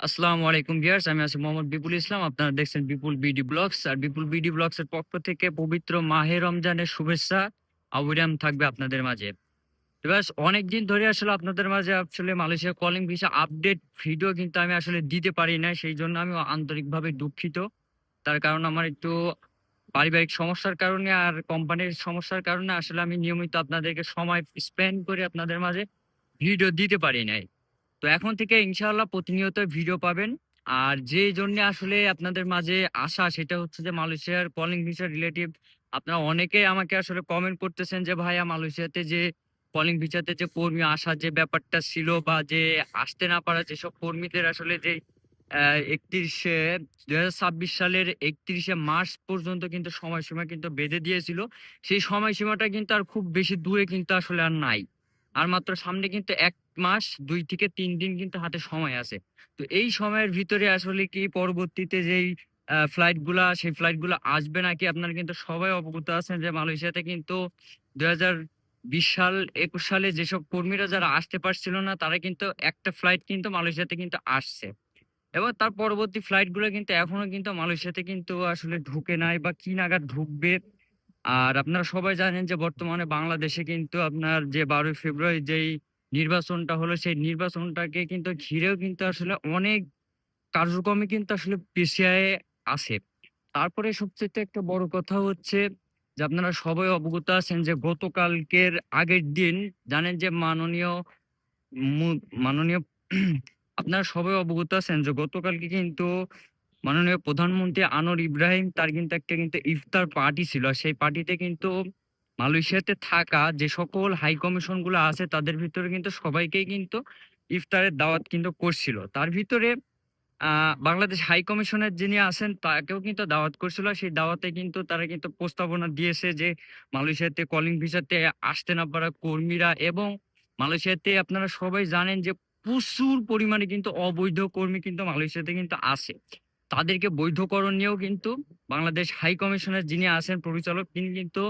আসসালামু আলাইকুম ভিউয়ার্স, আমি আছি মোহাম্মদ বিপুল ইসলাম। আপনারা দেখছেন বিপুল বিডি ব্লগস। আর বিপুল বিডি ব্লগস এর পক্ষ থেকে পবিত্র মাহে রমজানের শুভেচ্ছা অবিরাম থাকবে আপনাদের মাঝে। ভিউয়ার্স, অনেকদিন ধরে আসলে আপনাদের মাঝে আসলে Malaysia calling visa update video কিন্তু আমি আসলে দিতে পারি না। সেইজন্য আমি আন্তরিকভাবে দুঃখিত। তার কারণ আমার একটু পারিবারিক সমস্যার কারণে আর কোম্পানির সমস্যার কারণে আসলে আমি নিয়মিত আপনাদেরকে সময় স্পেন্ড করে আপনাদের মাঝে ভিডিও দিতে পারি নাই। তো এখন থেকে ইনশাআল্লাহ প্রতিনিয়ত ভিডিও পাবেন। আর যে জন্যে আসলে আপনাদের মাঝে আসা সেটা হচ্ছে যে মালয়েশিয়ার কলিং ভিসা রিলেটিভ আপনারা অনেকেই আমাকে আসলে কমেন্ট করতেছেন যে ভাইয়া মালয়েশিয়াতে যে কলিং ভিসাতে যে কর্মী আসার যে ব্যাপারটা ছিল বা যে আসতে না পারা যেসব কর্মীদের আসলে যে ৩১শে ২০২৬ সালের ৩১শে মার্চ পর্যন্ত কিন্তু সময়সীমা কিন্তু বেঁধে দিয়েছিল। সেই সময়সীমাটা কিন্তু আর খুব বেশি দূরে কিন্তু আসলে আর নাই। আর মাত্র সামনে কিন্তু ১ মাস ২ থেকে ৩ দিন কিন্তু হাতে সময় আছে। তো এই সময়ের ভিতরে আসলে কি পরবর্তীতে যেই ফ্লাইট গুলা সেই ফ্লাইট গুলা আসবে নাকি আপনারা কিন্তু সবাই অবগত আছেন যে মালয়েশিয়াতে কিন্তু ২০২০ সাল ২১ সালে যেসব কর্মীরা যারা আসতে পারছিল না তারা কিন্তু একটা ফ্লাইট কিন্তু মালয়েশিয়াতে কিন্তু আসছে। এবং তার পরবর্তী ফ্লাইট গুলো কিন্তু এখনো কিন্তু মালয়েশিয়াতে কিন্তু আসলে ঢুকে নাই বা কি নাগাদ ঢুকবে। আর আপনারা সবাই জানেন যে বর্তমানে বাংলাদেশে কিন্তু আপনার যে ১২ই ফেব্রুয়ারি যেই নির্বাচনটা হলো, সেই নির্বাচনটাকে কিন্তু ঘিরেও কিন্তু আসলে অনেক কার্যক্রমই কিন্তু আসলে পিছিয়ে আছে। তারপরে সবচাইতে একটা বড় কথা হচ্ছে যে আপনারা সবাই অবগত আছেন যে গতকালকের আগের দিন জানেন যে মু মাননীয় আপনারা সবাই অবগত আছেন যে গতকালকে কিন্তু মাননীয় প্রধানমন্ত্রী আনোয়ার ইব্রাহিম তার কিন্তু একটা কিন্তু ইফতার পার্টি ছিল। আর সেই পার্টিতে কিন্তু মালয়েশিয়াতে থাকা যে সকল হাই কমিশন গুলো আছে তাদের ভিতরে কিন্তু সবাইকেই কিন্তু ইফতারের দাওয়াত কিন্তু করছিল। তার ভিতরে আ বাংলাদেশ হাই কমিশনের যিনি আছেন তাকেও কিন্তু দাওয়াত করছিল। সেই দাওয়াতে কিন্তু তারা কিন্তু প্রস্তাবনা দিয়েছে যে মালয়েশিয়াতে কলিং ভিসাতে আসতে না পারা কর্মীরা এবং মালয়েশিয়াতে আপনারা সবাই জানেন যে প্রচুর পরিমাণে কিন্তু অবৈধ কর্মী কিন্তু মালয়েশিয়াতে কিন্তু আছে। তাদেরকে বৈধকরণ নিয়েও কিন্তু বাংলাদেশ হাই কমিশনের যিনি আছেন পরিচালক তিনি কিন্তু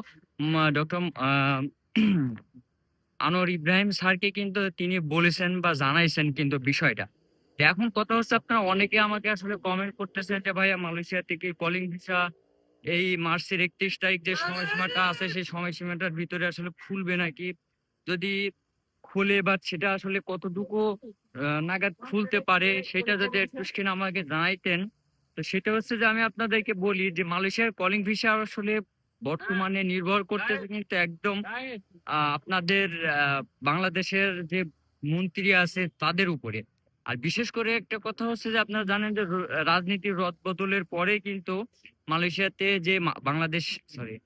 ডক্টর আনোয়ার ইব্রাহিম স্যারকে কিন্তু তিনি বলেছেন বা জানাইছেন কিন্তু বিষয়টা। তো এখন কথা হচ্ছে আপনারা অনেকে আমাকে আসলে কমেন্ট করতেছেন যে ভাইয়া মালয়েশিয়া থেকে কলিং ভিসা এই মার্চের ৩১ তারিখ যে সময়সীমাটা আছে সেই সময়সীমাটার ভিতরে আসলে খুলবে নাকি? যদি খুলে বা সেটা আসলে কতটুকু নাগাদ খুলতে পারে সেটা যদি একটু স্ক্রিনে আমাকে জানাইতেন। তো সেটা হচ্ছে যে আমি আপনাদেরকে বলি যে মালয়েশিয়ার কলিং ভিসা আসলে বর্তমানে নির্ভর করতেছে কিন্তু একদম আপনাদের আ বাংলাদেশের যে মন্ত্রী আছে তাদের উপরে। আর বিশেষ করে একটা কথা হচ্ছে যে আপনারা জানেন যে রাজনীতির রদবদলের পরে কিন্তু মালয়েশিয়াতে যে বাংলাদেশ সরি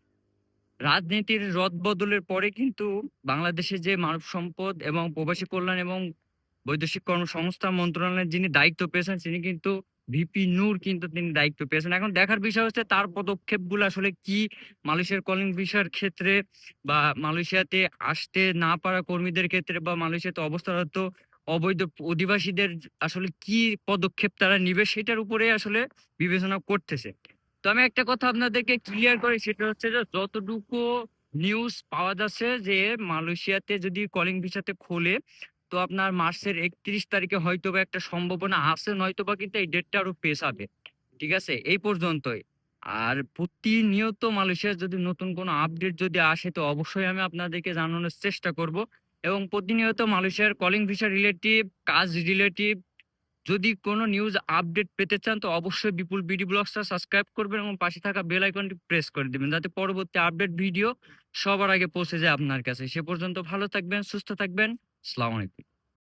রাজনীতির রদবদলের পরে কিন্তু বাংলাদেশে যে মানব সম্পদ এবং প্রবাসী কল্যাণ এবং বৈদেশিক কর্মসংস্থান মন্ত্রণালয়ের যিনি দায়িত্ব পেয়েছেন তিনি কিন্তু ভিপি নূর কিন্তু তিনি দায়িত্ব পেয়েছেন। এখন দেখার বিষয় হচ্ছে তার পদক্ষেপগুলো আসলে কি মালয়েশিয়ার কলিং ভিসার ক্ষেত্রে বা মালয়েশিয়াতে আসতে না পারা কর্মীদের ক্ষেত্রে বা মালয়েশিয়াতে অবস্থারত অবৈধ অধিবাসীদের আসলে কি পদক্ষেপ তারা নিবে সেটার উপরে আসলে বিবেচনা করতেছে। তো আমি একটা কথা আপনাদেরকে ক্লিয়ার করি সেটা হচ্ছে যে যতটুকু নিউজ পাওয়া যাচ্ছে যে মালয়েশিয়াতে যদি কলিং ভিসাতে খোলে তো আপনার মার্চের ৩১ তারিখে হয়তোবা একটা সম্ভাবনা আছে নয়তোবা কিন্তু এই ডেটটা আরো পেছাবে। ঠিক আছে? এই পর্যন্তই। আর প্রতিনিয়ত মালয়েশিয়ার যদি নতুন কোনো আপডেট যদি আসে তো অবশ্যই আমি আপনাদেরকে জানানোর চেষ্টা করব। এবং প্রতিনিয়ত মালয়েশিয়ার কলিং ভিসা রিলেটিভ, কাজ রিলেটিভ যদি কোনো নিউজ আপডেট পেতে চান তো অবশ্যই বিপুল বিডি ব্লগসটা সাবস্ক্রাইব করবেন এবং পাশে থাকা বেল আইকনটি প্রেস করে দিবেন যাতে পরবর্তী আপডেট ভিডিও সবার আগে পৌঁছে যায় আপনার কাছে। সে পর্যন্ত ভালো থাকবেন, সুস্থ থাকবেন। আসসালামু আলাইকুম।